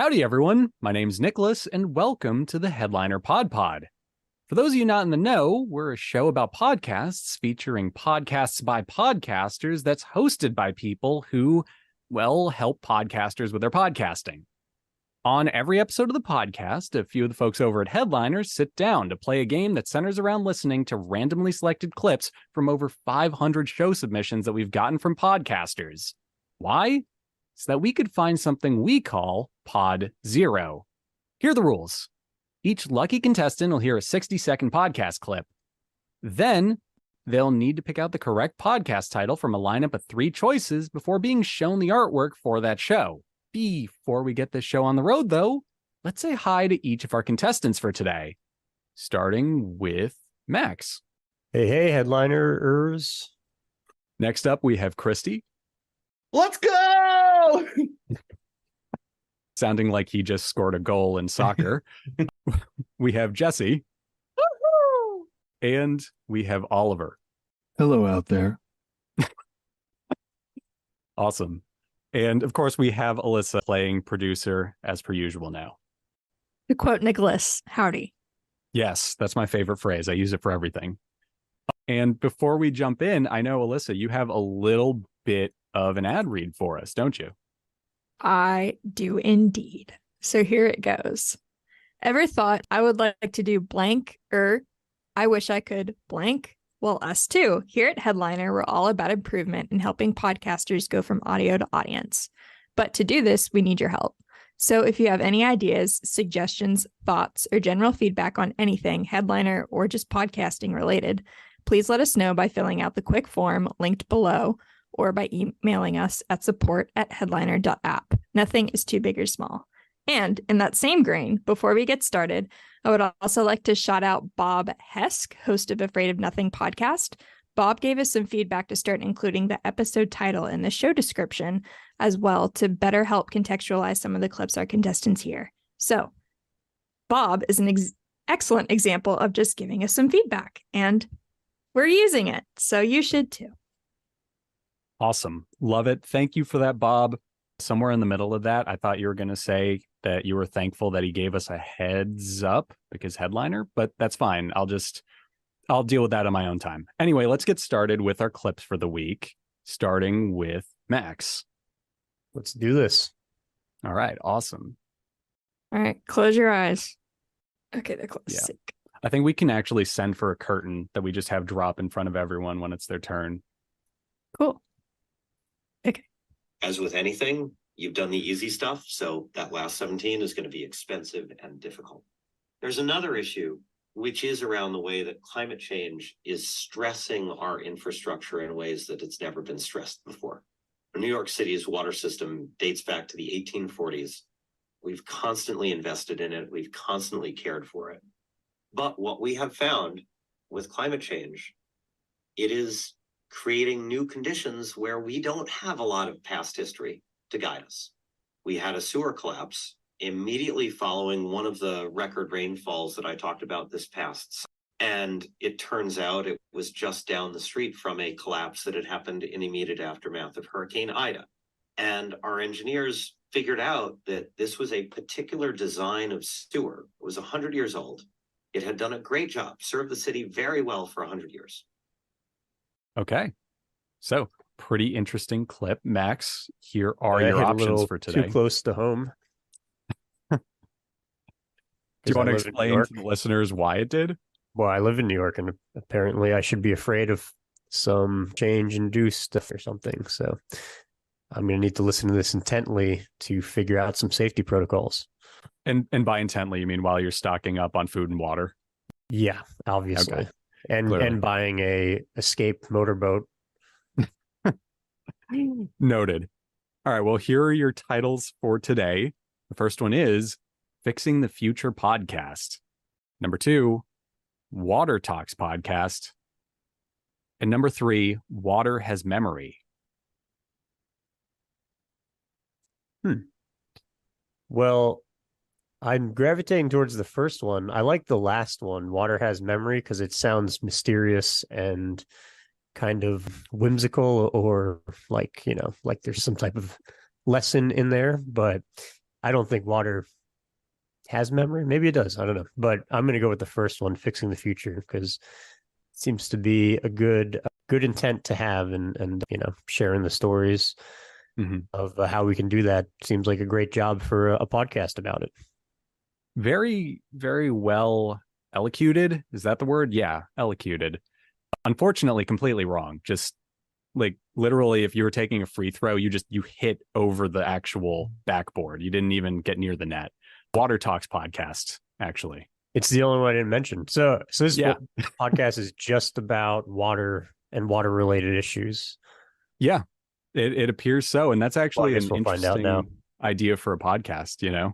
Howdy, everyone. My name's Nicholas, and welcome to the Headliner PodPod. For those of you not in the know, we're a show about podcasts featuring podcasts by podcasters that's hosted by people who, well, help podcasters with their podcasting. On every episode of the podcast, a few of the folks over at Headliner sit down to play a game that centers around listening to randomly selected clips from over 500 show submissions that we've gotten from podcasters. Why? So that we could find something we call Pod Zero. Here are the rules. Each lucky contestant will hear a 60-second podcast clip. Then they'll need to pick out the correct podcast title from a lineup of 3 choices before being shown the artwork for that show. Before we get this show on the road, though, let's say hi to each of our contestants for today, starting with Max. Hey, headliners. Next up, we have Christy. Let's go! Sounding like he just scored a goal in soccer. We have Jesse. Woo-hoo! And we have Oliver. Hello out there. Awesome. And of course, we have Elissa playing producer as per usual now. To quote Nicholas, howdy. Yes, that's my favorite phrase. I use it for everything. And before we jump in, I know, Elissa, you have a little bit of an ad read for us, don't you? I do indeed. So here it goes. Ever thought I would like to do blank or I wish I could blank? Well, us too. Here at Headliner, we're all about improvement and helping podcasters go from audio to audience. But to do this, we need your help. So if you have any ideas, suggestions, thoughts, or general feedback on anything Headliner or just podcasting related, please let us know by filling out the quick form linked below or by emailing us at support@headliner.app. Nothing is too big or small. And in that same grain, before we get started, I would also like to shout out Bob Hesk, host of Afraid of Nothing podcast. Bob gave us some feedback to start including the episode title in the show description as well to better help contextualize some of the clips our contestants hear. So Bob is an excellent example of just giving us some feedback, and we're using it, so you should too. Awesome. Love it. Thank you for that, Bob. Somewhere in the middle of that, I thought you were going to say that you were thankful that he gave us a heads up because Headliner, but that's fine. I'll deal with that on my own time. Anyway, let's get started with our clips for the week, starting with Max. Let's do this. All right. Awesome. All right, close your eyes. Okay, they're closed. Yeah. Sick. I think we can actually send for a curtain that we just have drop in front of everyone when it's their turn. Cool. Okay. As with anything, you've done the easy stuff, so that last 17 is going to be expensive and difficult. There's another issue, which is around the way that climate change is stressing our infrastructure in ways that it's never been stressed before. New York City's water system dates back to the 1840s. We've constantly invested in it. We've constantly cared for it. But what we have found with climate change, it is creating new conditions where we don't have a lot of past history to guide us. We had a sewer collapse immediately following one of the record rainfalls that I talked about this past. And it turns out it was just down the street from a collapse that had happened in the immediate aftermath of Hurricane Ida. And our engineers figured out that this was a particular design of sewer. It was 100 years old. It had done a great job, served the city very well for 100 years. Okay. So pretty interesting clip. Max, here are your hit a options little for today. Too close to home. Do you want to live in New explain York. to the listeners why it did? Well, I live in New York, and apparently I should be afraid of some change-induced stuff or something. So I'm going to need to listen to this intently to figure out some safety protocols. And by intently, you mean while you're stocking up on food and water? Yeah, obviously. Okay. And Clearly. and buying a escape motorboat. Noted. All right. Well, here are your titles for today. The first one is Fixing the Future Podcast. Number 2, Water Talks Podcast. And number 3, Water Has Memory. Well, I'm gravitating towards the first one. I like the last one, Water Has Memory, because it sounds mysterious and kind of whimsical, or like, like there's some type of lesson in there. But I don't think water has memory. Maybe it does. I don't know. But I'm going to go with the first one, fixing the future, because it seems to be a good intent to have, and sharing the stories of how we can do that seems like a great job for a podcast about it. Very, very well elocuted. Is that the word? Yeah, elocuted. Unfortunately, completely wrong. Just like literally, if you were taking a free throw, you hit over the actual backboard. You didn't even get near the net. Water Talks podcast, actually. It's the only one I didn't mention. So this podcast is just about water and water related issues. Yeah, it appears so, and that's actually an we'll interesting idea for a podcast.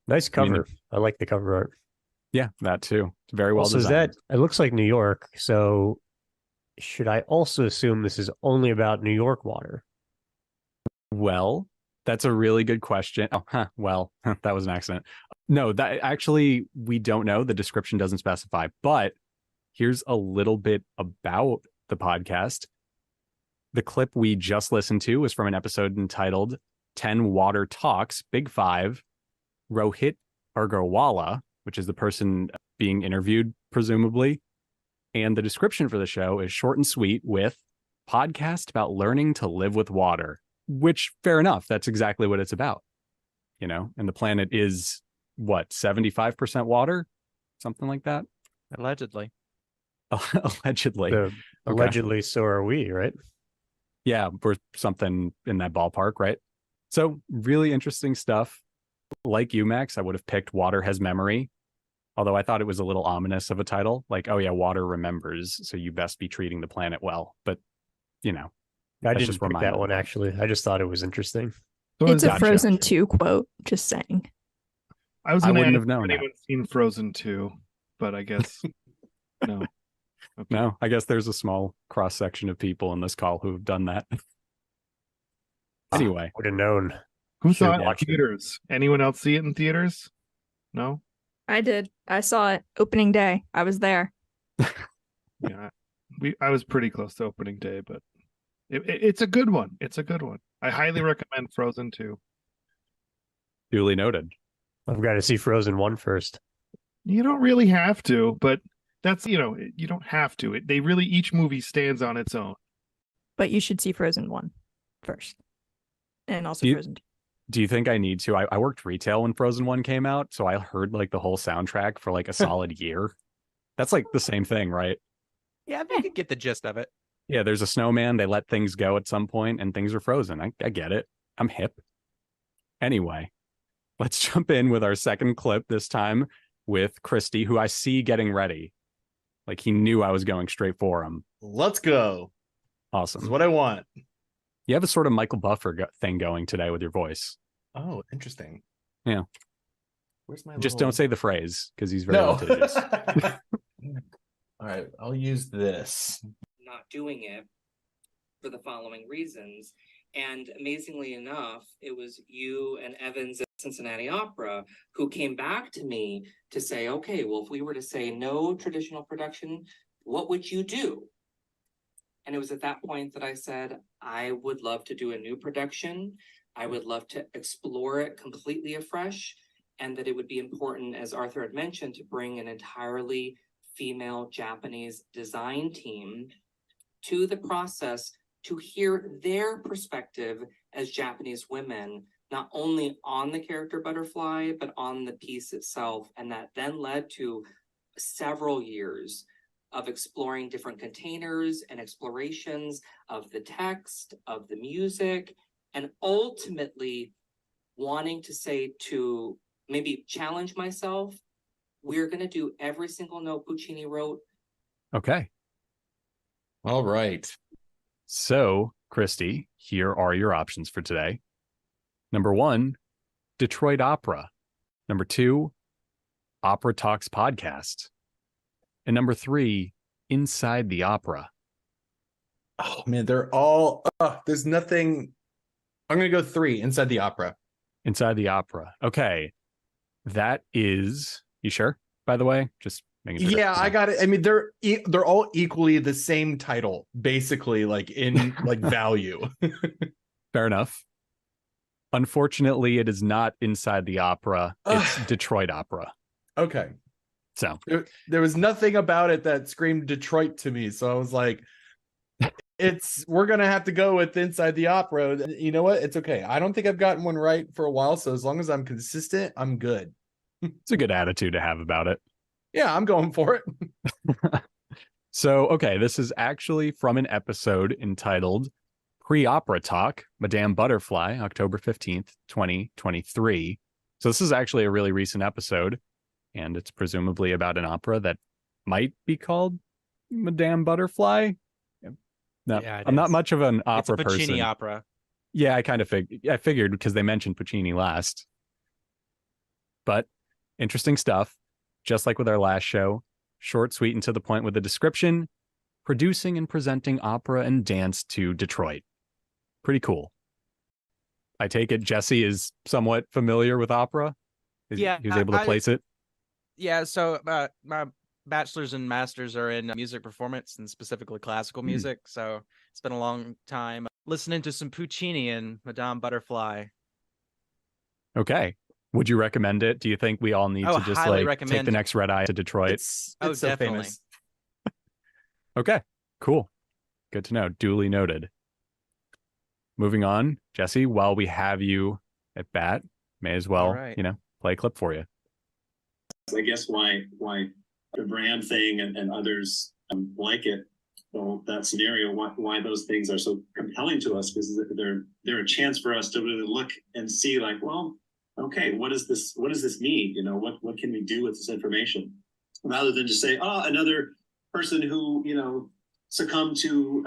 Nice cover. I like the cover art. Yeah, that too. It's very well designed. It looks like New York. So should I also assume this is only about New York water? Well, that's a really good question. Well, that was an accident. No, that actually, we don't know. The description doesn't specify, but here's a little bit about the podcast. The clip we just listened to was from an episode entitled 10 Water Talks, Big Five, Rohit Agarwala, which is the person being interviewed, presumably. And the description for the show is short and sweet with podcast about learning to live with water, which fair enough. That's exactly what it's about, and the planet is what, 75% water, something like that. Allegedly. Allegedly. Allegedly, so are we, right? Yeah, we're something in that ballpark, right? So really interesting stuff. Like you, Max, I would have picked Water Has Memory, although I thought it was a little ominous of a title. Like, oh yeah, water remembers, so you best be treating the planet well. But, I didn't pick that one, actually. I just thought it was interesting. So it's a Frozen 2 quote, just saying. I wouldn't have known that. Anyone seen Frozen 2, but I guess no. Okay. No, I guess there's a small cross-section of people in this call who have done that. Anyway. Would have known. Who saw it in theaters? Anyone else see it in theaters? No? I did. I saw it opening day. I was there. Yeah. I was pretty close to opening day, but it's a good one. It's a good one. I highly recommend Frozen 2. Duly noted. I've got to see Frozen 1 first. You don't really have to, but that's, you don't have to. Each movie stands on its own. But you should see Frozen 1 first. And also Frozen 2. Do you think I need to? I worked retail when Frozen 1 came out, so I heard like the whole soundtrack for like a solid year. That's like the same thing, right? Yeah, I could get the gist of it. Yeah, there's a snowman. They let things go at some point and things are frozen. I get it. I'm hip. Anyway, let's jump in with our second clip, this time with Christy, who I see getting ready. Like he knew I was going straight for him. Let's go. Awesome. This is what I want. You have a sort of Michael Buffer thing going today with your voice. Oh, interesting. Yeah. Where's my Just don't say the phrase because he's very litigious. All right, I'll use this. Not doing it for the following reasons. And amazingly enough, it was you and Evans at Cincinnati Opera who came back to me to say, okay, well, if we were to say no traditional production, what would you do? And it was at that point that I said, I would love to do a new production. I would love to explore it completely afresh. And that it would be important, as Arthur had mentioned, to bring an entirely female Japanese design team to the process to hear their perspective as Japanese women, not only on the character Butterfly, but on the piece itself. And that then led to several years of exploring different containers and explorations of the text, of the music, and ultimately wanting to say, to maybe challenge myself, we're going to do every single note Puccini wrote. Okay. All right. So, Christy, here are your options for today. Number 1, Detroit Opera. Number 2, Opera Talks Podcast. And number 3, Inside the Opera. Oh, man, they're all... there's nothing... I'm going to go 3, Inside the Opera. Inside the Opera. Okay. That is... You sure, by the way? Just making sure. Yeah, I got it. I mean, they're all equally the same title, basically, like in like value. Fair enough. Unfortunately, it is not Inside the Opera. It's Detroit Opera. Okay. So there was nothing about it that screamed Detroit to me. So I was like, we're going to have to go with Inside the Opera. You know what? It's okay. I don't think I've gotten one right for a while. So as long as I'm consistent, I'm good. It's a good attitude to have about it. Yeah, I'm going for it. So, okay, this is actually from an episode entitled Pre-Opera Talk, Madame Butterfly, October 15th, 2023. So this is actually a really recent episode, and it's presumably about an opera that might be called Madame Butterfly. No, Yeah, I'm not much of an opera it's a Puccini person. opera. Yeah, I figured because they mentioned Puccini last. But interesting stuff. Just like with our last show, short, sweet, and to the point with the description, producing and presenting opera and dance to Detroit. Pretty cool. I take it Jesse is somewhat familiar with opera? Yeah, He was able to place it? Yeah, so my bachelor's and master's are in music performance and specifically classical music. So it's been a long time listening to some Puccini and Madame Butterfly. Okay. Would you recommend it? Do you think we all need to just highly take recommend the it. next red eye to Detroit? It's Oh, so definitely. famous. Okay, cool. Good to know. Duly noted. Moving on, Jesse, while we have you at bat, may as well, right. Play a clip for you. I guess why the brand thing and others like it, well, that scenario, why those things are so compelling to us, because they're a chance for us to really look and see, like, well, okay, what does this mean? What can we do with this information, rather than just say, oh, another person who succumbed to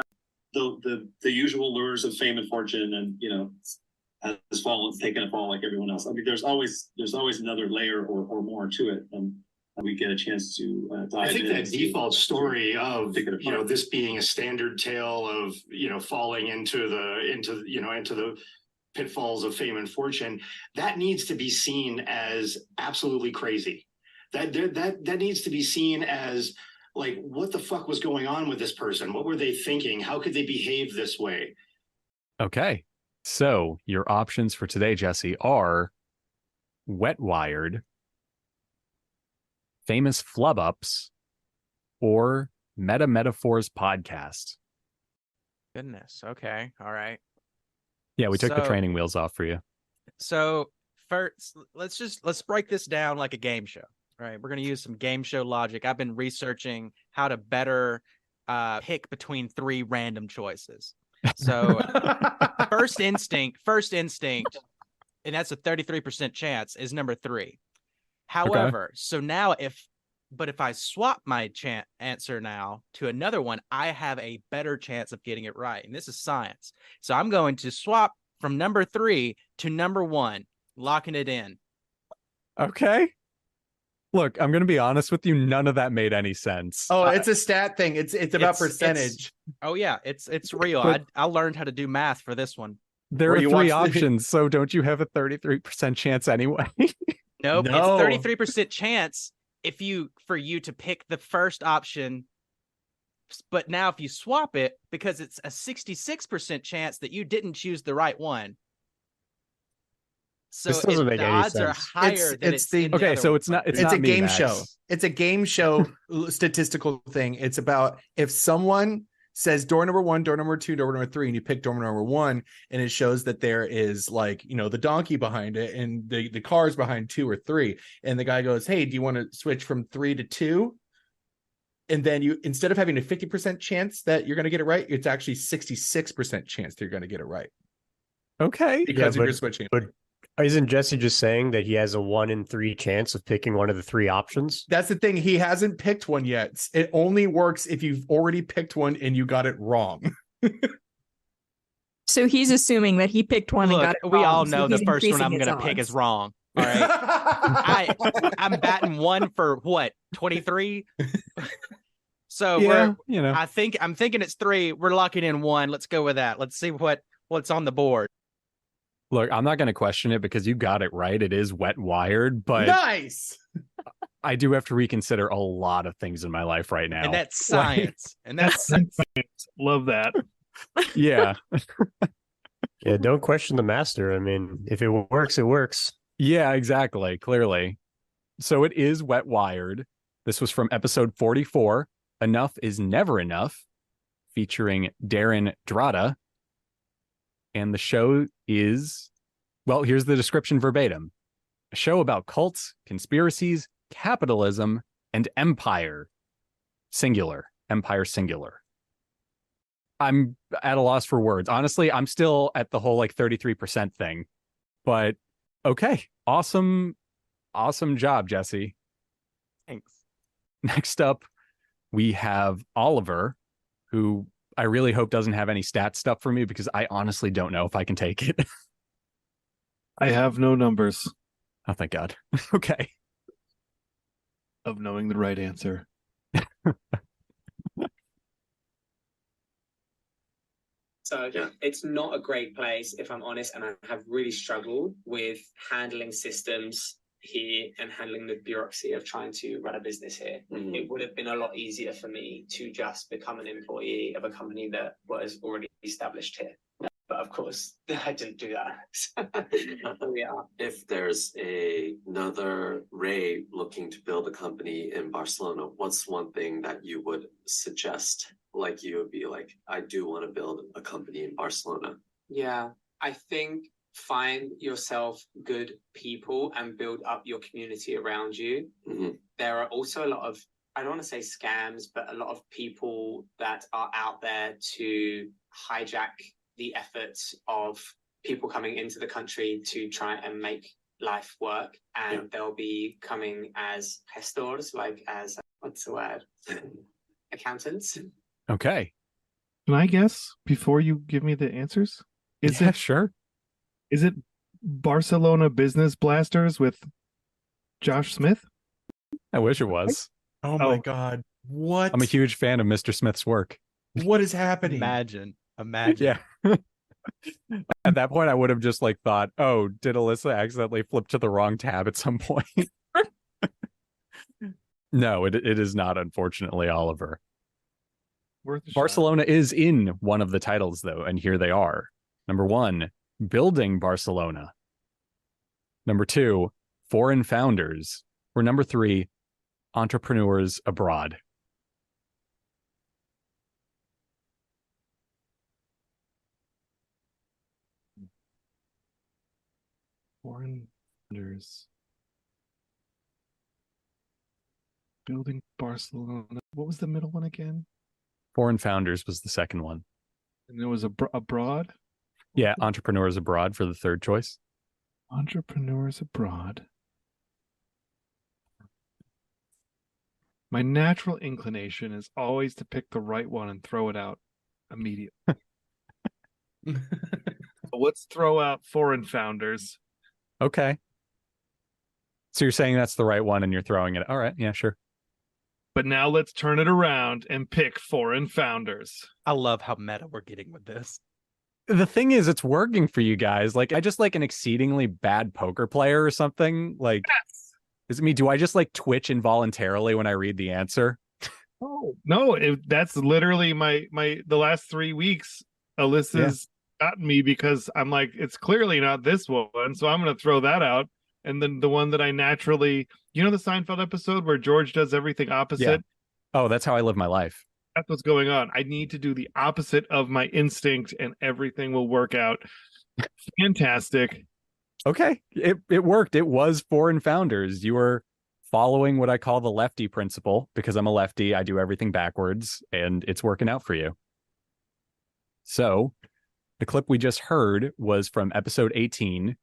the usual lures of fame and fortune, and has taken a fall like everyone else. I mean, there's always another layer or more to it, and we get a chance to dive in. I think that default story of this being a standard tale of falling into the pitfalls of fame and fortune, that needs to be seen as absolutely crazy. That needs to be seen as, like, what the fuck was going on with this person? What were they thinking? How could they behave this way? Okay. So your options for today, Jesse, are WetWired, Famous Flub Ups, or Meta Metaphors Podcast. Goodness. Okay. All right. Yeah, we took the So- training wheels off for you. So first, let's break this down like a game show. Right. We're going to use some game show logic. I've been researching how to better pick between three random choices. So first instinct, and that's a 33% chance, is number 3. However, so now if I swap my answer now to another one, I have a better chance of getting it right. And this is science. So I'm going to swap from number 3 to number 1, locking it in. Okay. Look, I'm going to be honest with you. None of that made any sense. Oh, it's a stat thing. It's about percentage. Oh yeah, it's real. But- I learned how to do math for this one. There Or are you 3 watch the- options, so don't you have a 33% chance anyway? Nope, No. it's 33% chance for you to pick the first option. But now if you swap it, because it's a 66% chance that you didn't choose the right one. So This doesn't make the any odds are sense. higher than it's it's the- in the Okay, other so one. it's not It's not a me, game Max. show. It's a game show statistical thing. It's about if someone says door number 1, door number 2, door number 3, and you pick door number 1, and it shows that there is, like, the donkey behind it and the cars behind 2 or 3, and the guy goes, hey, do you want to switch from 3 to 2? And then you, instead of having a 50% chance that you're going to get it right, it's actually 66% chance that you're going to get it right Okay. because Yeah, of your switching. But isn't Jesse just saying that he has a 1 in 3 chance of picking one of the 3 options? That's the thing. He hasn't picked one yet. It only works if you've already picked one and you got it wrong. So he's assuming that he picked one and Look, got it we wrong, all so know the he's first one increasing I'm his going to pick odds. is wrong. All right. I'm batting 1 for what? 23? So Yeah, I'm thinking it's 3. We're locking in 1. Let's go with that. Let's see what's on the board. Look, I'm not going to question it because you got it right. It is WetWired, but Nice. I do have to reconsider a lot of things in my life right now. And that's science. And that's Love that. Yeah. Yeah, don't question the master. I mean, if it works, it works. Yeah, exactly. Clearly. So it is WetWired. This was from episode 44. Enough is Never Enough, featuring Darren Drata. And the show is, well, here's the description verbatim: a show about cults, conspiracies, capitalism, and empire. Singular. Empire singular. I'm at a loss for words. Honestly, I'm still at the whole like 33% thing. But okay. Awesome job, Jesse. Thanks. Next up, we have Oliver, who I really hope doesn't have any stat stuff for me because I honestly don't know if I can take it. I have no numbers Oh, thank God. Okay. of knowing the right answer. So it's not a great place, if I'm honest, and I have really struggled with handling systems here and handling the bureaucracy of trying to run a business here. Mhm. It would have been a lot easier for me to just become an employee of a company that was already established here. But of course, I didn't do that. Here we are. If there's another Ray looking to build a company in Barcelona, what's one thing that you would suggest? Like you would be like, I do want to build a company in Barcelona. Yeah, I think find yourself good people and build up your community around you. Mhm. There are also a lot of, I don't want to say scams, but a lot of people that are out there to hijack the efforts of people coming into the country to try and make life work. And they'll be coming as gestors, like as, what's the word? Accountants. Okay. Can I guess before you give me the answers? Yeah, sure. Is it Barcelona Business Blasters with Josh Smith? I wish it was. Oh my God. What? I'm a huge fan of Mr. Smith's work. What is happening? Imagine. Yeah. At that point, I would have just like thought, oh, did Elissa accidentally flip to the wrong tab at some point? No, it is not, unfortunately, Oliver. Worth a shot. Barcelona is in one of the titles, though, and here they are. Number 1, Building Barcelona. Number 2, Foreign Founders. Or number 3, Entrepreneurs Abroad. Foreign Founders. Building Barcelona. What was the middle one again? Foreign Founders was the second one. And there was abroad? Yeah, Entrepreneurs Abroad for the third choice. Entrepreneurs Abroad. My natural inclination is always to pick the right one and throw it out immediately. So let's throw out Foreign Founders. Okay. So you're saying that's the right one and you're throwing it. All right. Yeah, sure. But now let's turn it around and pick Foreign Founders. I love how meta we're getting with this. The thing is, it's working for you guys. Like, I just like an exceedingly bad poker player or something. Like, Yes. is it me? Do I just like twitch involuntarily when I read the answer? Oh, no, that's literally the last 3 weeks. Elissa's gotten me because I'm like, it's clearly not this one. So I'm going to throw that out. And then the one that I naturally, you know, the Seinfeld episode where George does everything opposite? Yeah. Oh, that's how I live my life. That's what's going on. I need to do the opposite of my instinct and everything will work out. Fantastic. Okay. It worked. It was Foreign Founders. You were following what I call the lefty principle because I'm a lefty. I do everything backwards and it's working out for you. So the clip we just heard was from episode 18,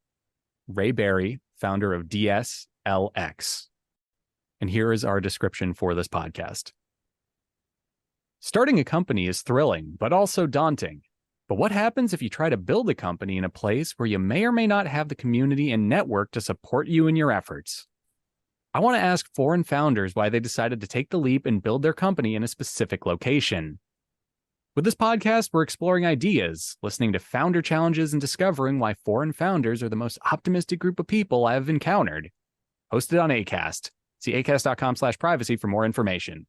Ray Barry, founder of DSLX. And here is our description for this podcast. Starting a company is thrilling, but also daunting. But what happens if you try to build a company in a place where you may or may not have the community and network to support you in your efforts? I want to ask Foreign Founders why they decided to take the leap and build their company in a specific location. With this podcast, we're exploring ideas, listening to founder challenges, and discovering why Foreign Founders are the most optimistic group of people I have encountered. Hosted on Acast. See acast.com/privacy for more information.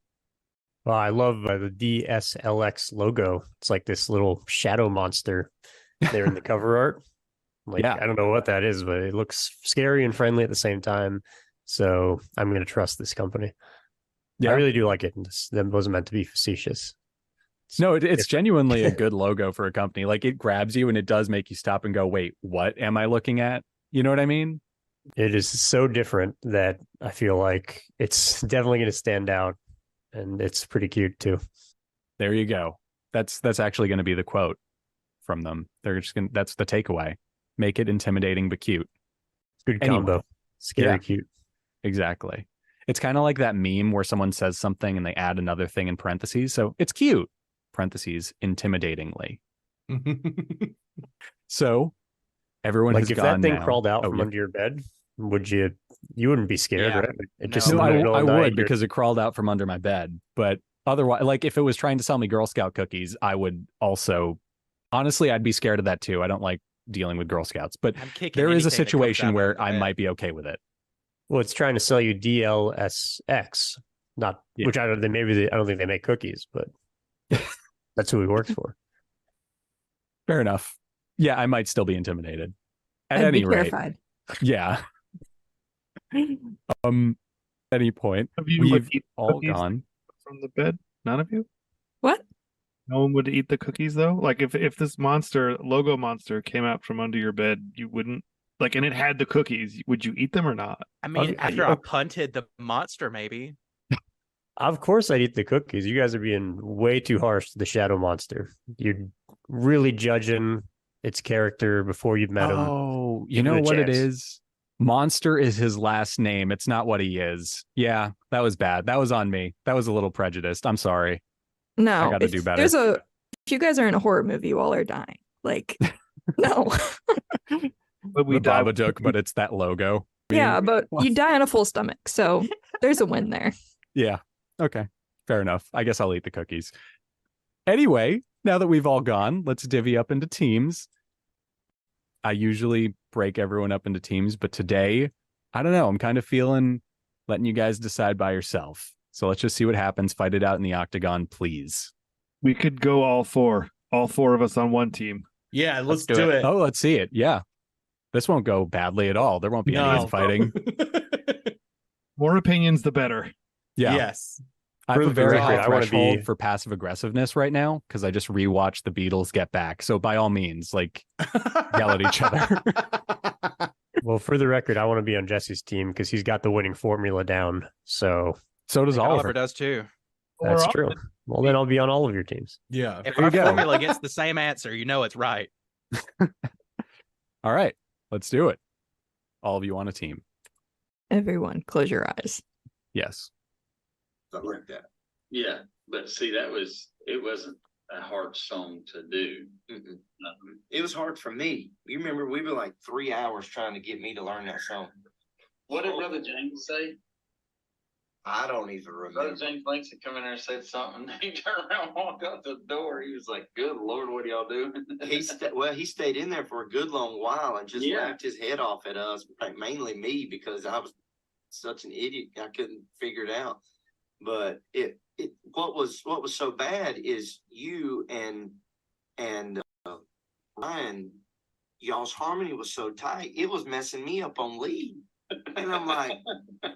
Well, I love the DSLX logo. It's like this little shadow monster They're in the cover art. Like, Yeah. I don't know what that is, but it looks scary and friendly at the same time. So I'm going to trust this company. Yeah. I really do like it. That wasn't meant to be facetious. No, it's genuinely a good logo for a company. Like, it grabs you and it does make you stop and go, wait, what am I looking at? You know what I mean? It is so different that I feel like it's definitely going to stand out, and it's pretty cute too. There you go. That's actually going to be the quote from them. They're just going to, that's the takeaway. Make it intimidating but cute. Good Anyway. combo. Scary, Yeah. cute. Exactly. It's kind of like that meme where someone says something and they add another thing in parentheses. So it's cute, parentheses, intimidatingly. So everyone Like has if gone that thing now. crawled out Oh, from yeah. under your bed, you wouldn't be scared, Yeah. right? It No. just No, in the middle I of the night, would because it crawled out from under my bed. But otherwise, like if it was trying to sell me Girl Scout cookies, I would also, honestly, I'd be scared of that too. I don't like dealing with Girl Scouts, but I'm kicking there is a anything that comes situation out where of the I bed. might be okay with it. well, it's trying to sell you DLSX, not Yeah. which I don't. I don't think they make cookies, but that's who he works for. Fair enough. Yeah, I might still be intimidated. At I'd any be rate, terrified. yeah. Any point, Have you we've eat all cookies gone. from the bed? None of you? What? No one would eat the cookies though? Like if this logo monster came out from under your bed, you wouldn't like, and it had the cookies, would you eat them or not? I mean, I- after I punted the monster, maybe. Of course, I'd eat the cookies. You guys are being way too harsh to the shadow monster. You're really judging its character before you've met him. Oh, you Give him know a what it chance. is? Monster is his last name. It's not what he is. Yeah, that was bad. That was on me. That was a little prejudiced. I'm sorry. No, I gotta if do better. There's if you guys are in a horror movie while they're dying, like, no. But we The die. Babadook, but it's that logo. Yeah, but you die on a full stomach, so there's a win there. Yeah. Okay. Fair enough. I guess I'll eat the cookies. Anyway, now that we've all gone, let's divvy up into teams. I usually break everyone up into teams, but today, I don't know. I'm kind of feeling letting you guys decide by yourself. So let's just see what happens. Fight it out in the octagon, please. We could go all four of us on one team. Yeah, let's do it. Oh, let's see it. Yeah. This won't go badly at all. There won't be any No. infighting. More opinions, the better. Yeah. Yes. I have For a the very record, high I wanna threshold be- for passive aggressiveness right now because I just rewatched the Beatles Get Back. So by all means, like, yell at each other. Well, for the record, I want to be on Jesse's team because he's got the winning formula down. So So does Oliver Oliver. does too. that's Or true. Well, then I'll be on all of your teams. Yeah. If There you our go. formula gets the same answer, you know it's right. All right. Let's do it. All of you on a team. Everyone, close your eyes. Yes. Something like that. Yeah, but see, it wasn't a hard song to do. It was hard for me. You remember we were like 3 hours trying to get me to learn that song. What did Brother James say? I don't even Brother remember. James Langston come in there and said something. He turned around and walked out the door. He was like, "Good Lord, what are y'all doing?" He stayed in there for a good long while and just Yeah. laughed his head off at us, like mainly me because I was such an idiot. I couldn't figure it out. But what was so bad is you and Ryan, y'all's harmony was so tight, it was messing me up on lead. And I'm like,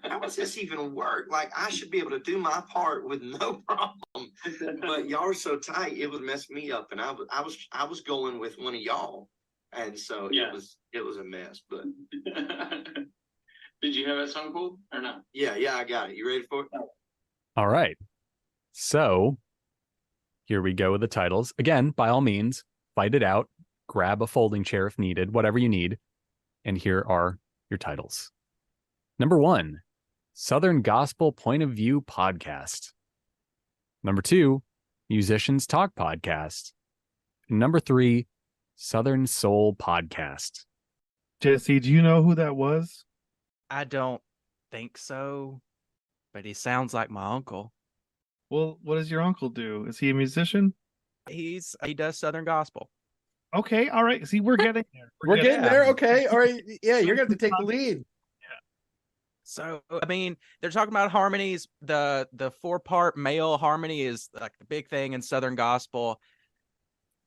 how does this even work? Like, I should be able to do my part with no problem. But y'all are so tight, it was messing me up. And I was going with one of y'all. And so Yeah. it was a mess. But Did you have that song pulled or no? yeah, I got it. You ready for it? All right. So here we go with the titles. Again, by all means, fight it out. Grab a folding chair if needed, whatever you need. And here are your titles. Number 1, Southern Gospel Point of View Podcast. Number 2, Musicians Talk Podcast. And number 3, Southern Soul Podcast. Jesse, do you know who that was? I don't think so, but he sounds like my uncle. Well, what does your uncle do? Is he a musician? He does Southern Gospel. Okay, all right. See, we're getting there. We're getting there. Okay. All right. Yeah, you're going to have to take the lead. So, I mean, they're talking about harmonies. The 4-part male harmony is like the big thing in Southern Gospel.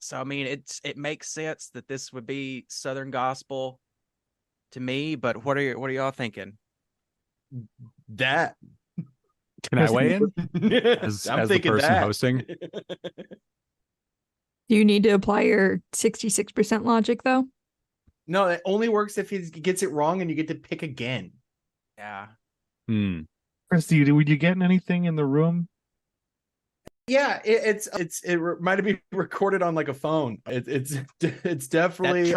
So I mean, it makes sense that this would be Southern gospel to me. But what are y'all thinking? That. Can I weigh in I'm as the thinking person that. hosting? Do you need to apply your 66% logic though? No, it only works if he gets it wrong and you get to pick again. Yeah. Christy, were you getting anything in the room? Yeah, it might have been recorded on like a phone. It's definitely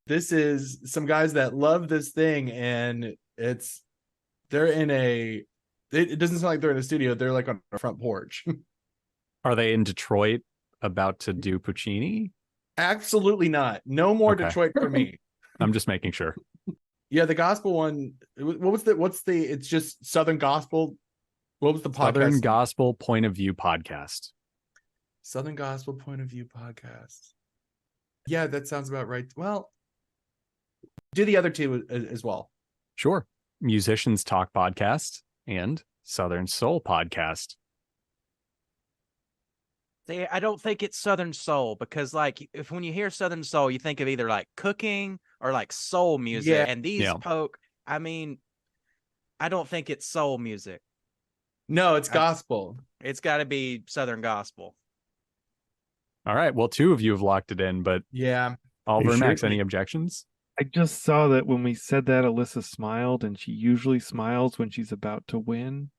this is some guys that love this thing, and they're in a. It doesn't sound like they're in a studio. They're like on a front porch. Are they in Detroit about to do Puccini? Absolutely not. No more Okay. Detroit for me. I'm just making sure. Yeah, the gospel one. What's the? It's just Southern gospel. What was the podcast? Southern Gospel Point of View podcast. Southern Gospel Point of View podcast. Yeah, that sounds about right. Well, do the other two as well. Sure. Musicians Talk podcast and Southern Soul podcast. See, I don't think it's Southern soul because, like, if when you hear Southern soul, you think of either like cooking or like soul music. Yeah. And these I mean, I don't think it's soul music. No, it's gospel. It's got to be Southern gospel. All right. Well, two of you have locked it in, but yeah. Oliver and sure? Max, any objections? I just saw that when we said that, Elissa smiled, and she usually smiles when she's about to win.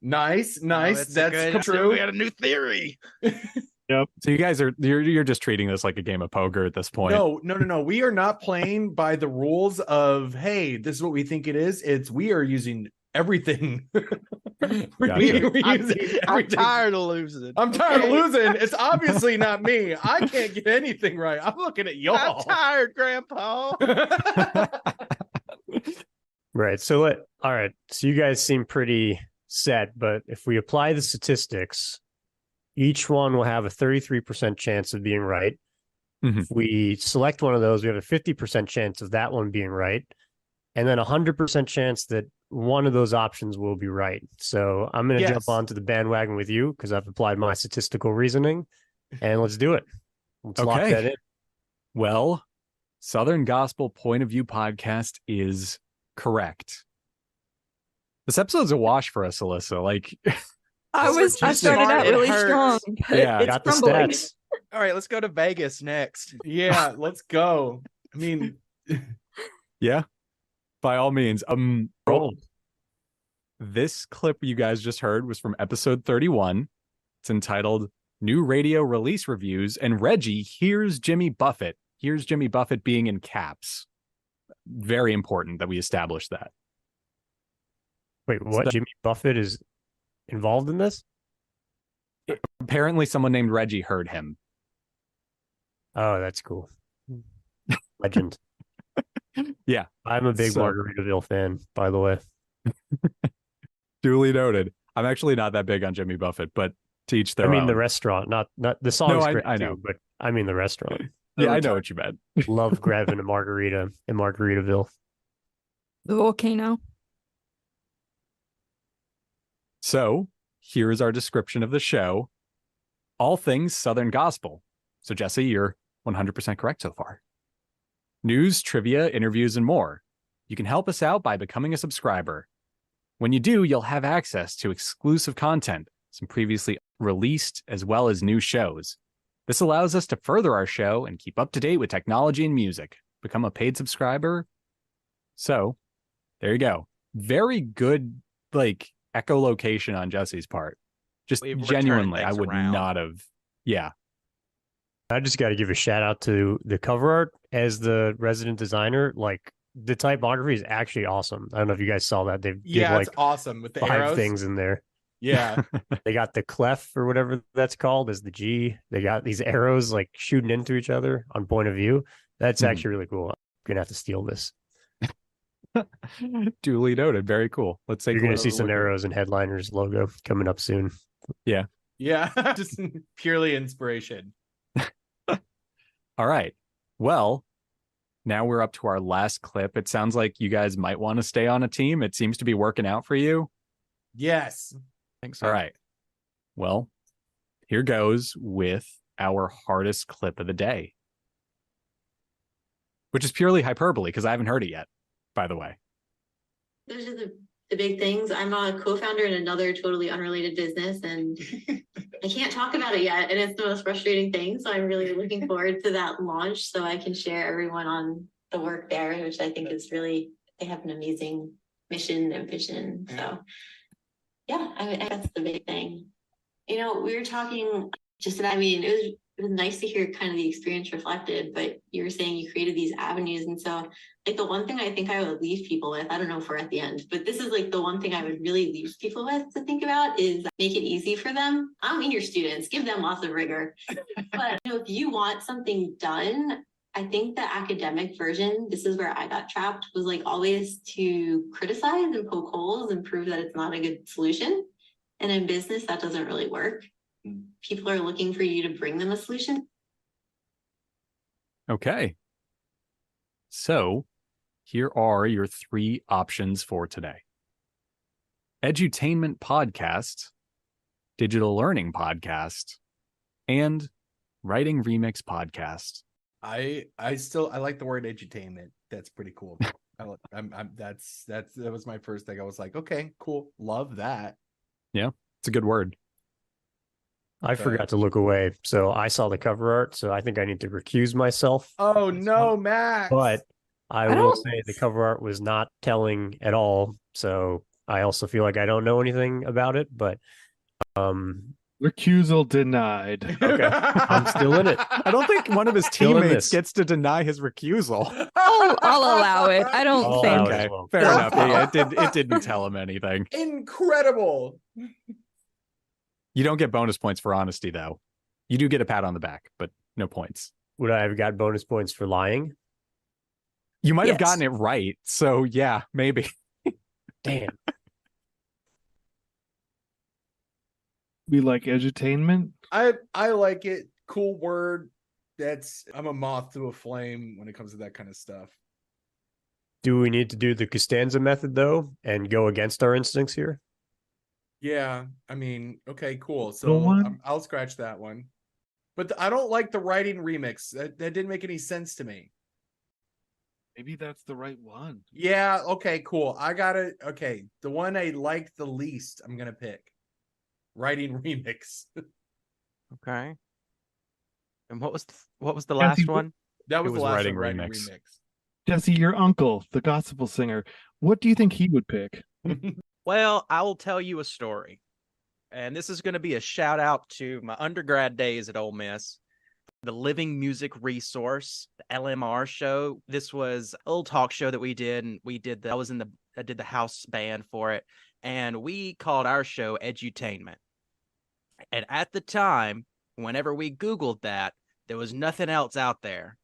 Nice. That's true. We had a new theory. Yep. So you guys you're just treating this like a game of poker at this point. No. We are not playing by the rules of, hey, this is what we think it is. We are using everything. we're using everything. I'm tired of losing. I'm tired of losing. It's obviously not me. I can't get anything right. I'm looking at y'all. I'm tired, Grandpa. Right. So all right. So you guys seem pretty set, but if we apply the statistics, each one will have a 33% chance of being right. Mm-hmm. If we select one of those, we have a 50% chance of that one being right, and then a 100% chance that one of those options will be right. So I'm going to jump onto the bandwagon with you because I've applied my statistical reasoning, and let's do it. Let's lock that in. Well, Southern Gospel Point of View podcast is correct. This episode's a wash for us, Elissa. Like, I started out really strong. Yeah, it's got the crumbling. stats. All right, let's go to Vegas next. Yeah, let's go. I mean, yeah, by all means. Roll. This clip you guys just heard was from episode 31. It's entitled New Radio Release Reviews, and Reggie hears Jimmy Buffett. Here's Jimmy Buffett being in caps. Very important that we establish that. Wait, what? Jimmy Buffett is involved in this? Apparently someone named Reggie heard him. Oh, that's cool. Legend. Yeah. I'm a big Margaritaville fan, by the way. Duly noted. I'm actually not that big on Jimmy Buffett, but to each their own. the restaurant, not the song's great I know. too, but I mean the restaurant. Yeah, I know what you meant. Love grabbing a margarita in Margaritaville. The volcano. So here is our description of the show. All things Southern Gospel. So Jesse, you're 100% correct so far. News, trivia, interviews, and more. You can help us out by becoming a subscriber. When you do, you'll have access to exclusive content, some previously released as well as new shows. This allows us to further our show and keep up to date with technology and music. Become a paid subscriber. So there you go. Very good, like, echolocation on Jesse's part. Just We've genuinely, returned I would things around. not have. Yeah. I just got to give a shout out to the cover art as the resident designer. Like the typography is actually awesome. I don't know if you guys saw that. They've yeah, it's awesome with the 5 arrows. things in there. Yeah. They got the clef or whatever that's called as the G. They got these arrows like shooting into each other on point of view. That's actually really cool. I'm gonna have to steal this. Duly noted. Very cool. Let's take You're a gonna look. see some arrows and Headliners logo coming up soon. Yeah. Yeah. Just purely inspiration. All right. Well, now we're up to our last clip. It sounds like you guys might want to stay on a team. It seems to be working out for you. Yes. I think so. All right. Well, here goes with our hardest clip of the day. Which is purely hyperbole because I haven't heard it yet, by the way. Those are the big things. I'm a co-founder in another totally unrelated business, and I can't talk about it yet. And it's the most frustrating thing. So I'm really looking forward to that launch so I can share everyone on the work there, which I think is really, they have an amazing mission and vision. So yeah, that's the big thing. You know, we were talking just about, I mean, it was nice to hear kind of the experience reflected, but you were saying you created these avenues. And so like the one thing I think I would leave people with, I don't know if we're at the end, but this is like the one thing I would really leave people with to think about is make it easy for them. I don't mean your students, give them lots of rigor. But you know, if you want something done, I think the academic version, this is where I got trapped, was like always to criticize and poke holes and prove that it's not a good solution. And in business, that doesn't really work. People are looking for you to bring them a solution. Okay. So here are your 3 options for today. Edutainment podcast, digital learning podcast, and writing remix podcast. I like the word edutainment. That's pretty cool. That was my first thing. I was like, okay, cool. Love that. Yeah, it's a good word. I forgot to look away, so I saw the cover art, so I think I need to recuse myself. Oh no, Max! But I will say the cover art was not telling at all, so I also feel like I don't know anything about it, but recusal denied. Okay, I'm still in it. I don't think one of his teammates gets to deny his recusal. I'll allow it. I don't think. Okay, fair enough. Yeah, it didn't tell him anything. Incredible. You don't get bonus points for honesty, though. You do get a pat on the back, but no points. Would I have got bonus points for lying? You might have gotten it right. So, yeah, maybe. Damn. We like edutainment. I like it. Cool word. I'm a moth to a flame when it comes to that kind of stuff. Do we need to do the Costanza method, though, and go against our instincts here? Yeah, I mean, okay, cool. So I'll scratch that one. But I don't like the writing remix. That didn't make any sense to me. Maybe that's the right one. Yeah, okay, cool. I got it. Okay, the one I liked the least, I'm going to pick. Writing remix. Okay. And what was the last one? That was the last writing one, remix. Jesse, your uncle, the gospel singer, what do you think he would pick? Well, I will tell you a story. And this is going to be a shout out to my undergrad days at Ole Miss, the Living Music Resource, the LMR show. This was a little talk show that we did, and I did the house band for it, and we called our show Edutainment. And at the time, whenever we Googled that, there was nothing else out there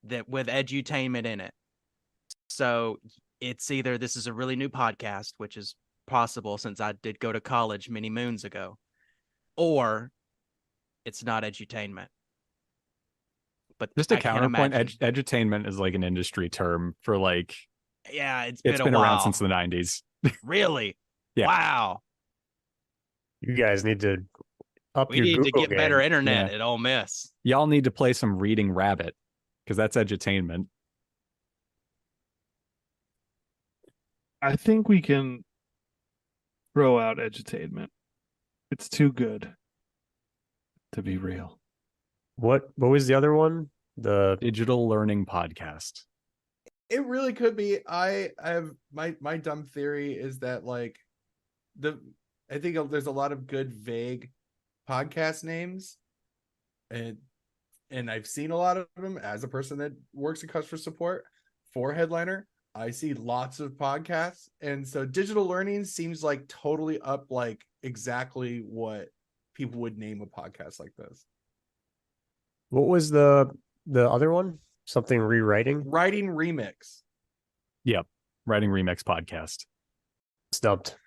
that with edutainment in it. So it's either this is a really new podcast, which is possible since I did go to college many moons ago, or it's not edutainment. But just a counterpoint, edutainment is like an industry term for like, yeah, it's been a while. Around since the 90s. Really? Yeah. Wow. You guys need to up we your need Google to get game. better internet at Ole Miss. Y'all need to play some Reading Rabbit because that's edutainment. I think we can throw out edutainment. It's too good to be real. What was the other one? The digital learning podcast. It really could be. I have my dumb theory is that like I think there's a lot of good vague podcast names, and I've seen a lot of them as a person that works in customer support for Headliner. I see lots of podcasts, and so digital learning seems like totally up like exactly what people would name a podcast like this. What was the other one? Something rewriting? Writing remix. Yep. Writing remix podcast. Stumped.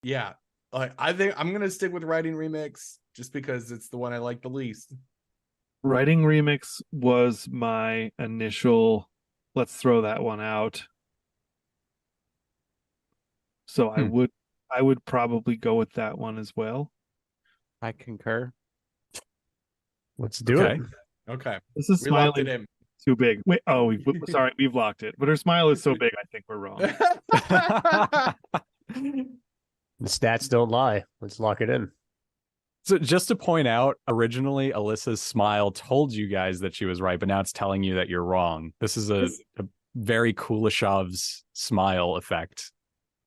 Yeah. I think I'm going to stick with writing remix just because it's the one I like the least. Writing remix was my initial, let's throw that one out. So I would probably go with that one as well. I concur. Let's do it. Okay. This is We locked it smiling in. too big. Wait, sorry, we've locked it. But her smile is so big, I think we're wrong. The stats don't lie. Let's lock it in. So just to point out, originally Elissa's smile told you guys that she was right, but now it's telling you that you're wrong. This is a very Kulishov's smile effect.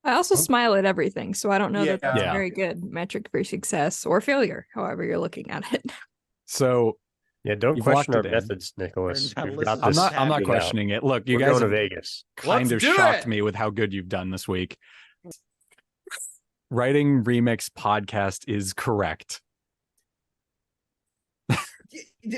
I also smile at everything, so I don't know that that's Yeah. a very good metric for success or failure, however you're looking at it. So Yeah, don't You've question our locked it in. methods, Nicholas. We're not We've got listening. this I'm not figured out. questioning it. Look, you We're guys going to have Vegas. kind Let's of do shocked it. me with how good you've done this week. Writing Remix podcast is correct.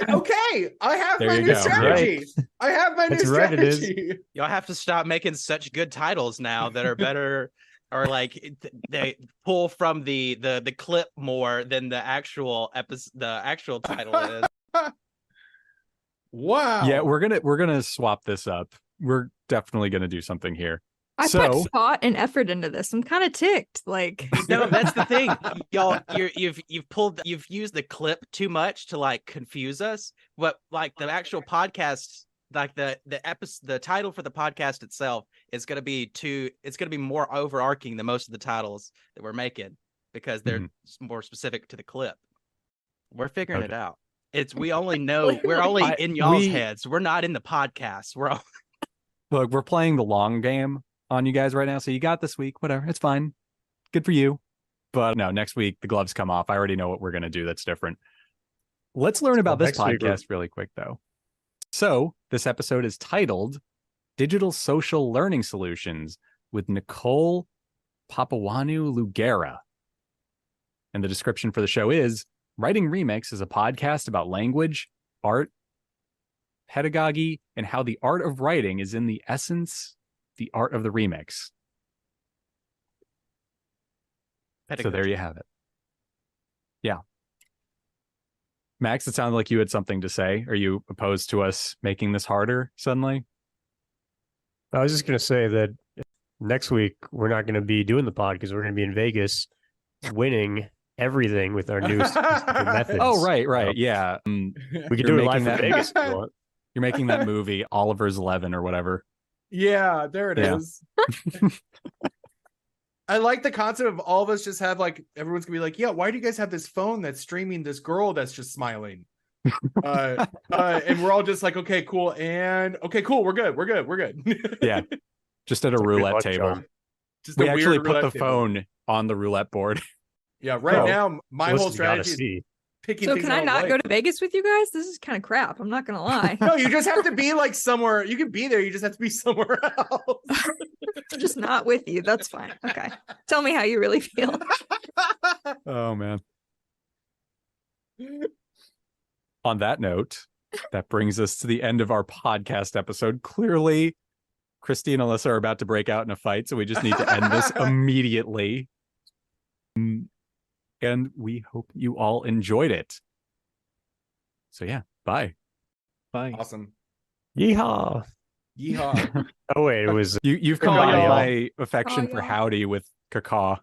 Okay, I have There my you new go. strategy. I have my That's new right, it is. strategy. Y'all have to stop making such good titles now that are better, or like they pull from the clip more than the actual episode. The actual title is. Wow. Yeah, we're gonna swap this up. We're definitely gonna do something here. I So- put thought and effort into this. I'm kind of ticked. Like, No, that's the thing, y'all. You've used the clip too much to like confuse us. But like the actual podcast, like the title for the podcast itself is going to be It's going to be more overarching than most of the titles that we're making because they're more specific to the clip. We're figuring it out. We only know we're only in y'all's heads. We're not in the podcast. Look, we're playing the long game on you guys right now, so you got this week. Whatever, it's fine. Good for you. But no, next week the gloves come off. I already know what we're gonna do. That's different. Let's learn about this next week podcast really quick, though. So this episode is titled "Digital Social Learning Solutions" with Nicole Papawanu-Lugera, and the description for the show is: Writing Remix is a podcast about language, art, pedagogy, and how the art of writing is in the essence the art of the remix. So there you have it. Yeah. Max, it sounded like you had something to say. Are you opposed to us making this harder suddenly? I was just going to say that next week we're not going to be doing the pod because we're going to be in Vegas winning everything with our new statistical methods. Oh, right. Yeah. We can do it live from Vegas if you want. You're making that movie, Oliver's 11 or whatever. Yeah, there it Yeah. is. I like the concept of all of us just have like everyone's gonna be like, yeah, why do you guys have this phone that's streaming this girl that's just smiling? And we're all just like, okay, cool, we're good. Yeah. Just at a It's a good roulette luck table. charm. Just We a actually weird put the roulette table. phone on the roulette board. Yeah, right now my whole Melissa's gotta strategy is see. picking so things can I I don't not like. go to Vegas with you guys? This is kind of crap. I'm not gonna lie. No, you just have to be like somewhere. You can be there. You just have to be somewhere else. I'm just not with you. That's fine. Okay. Tell me how you really feel. Oh, man. On that note, that brings us to the end of our podcast episode. Clearly, Christy and Elissa are about to break out in a fight, so we just need to end this immediately. And we hope you all enjoyed it. So yeah, bye. Bye. Awesome. Yeehaw. Yeehaw. Oh, wait, it was. You've Caw, combined y'all. my affection Caw, for y'all. howdy with cacaw.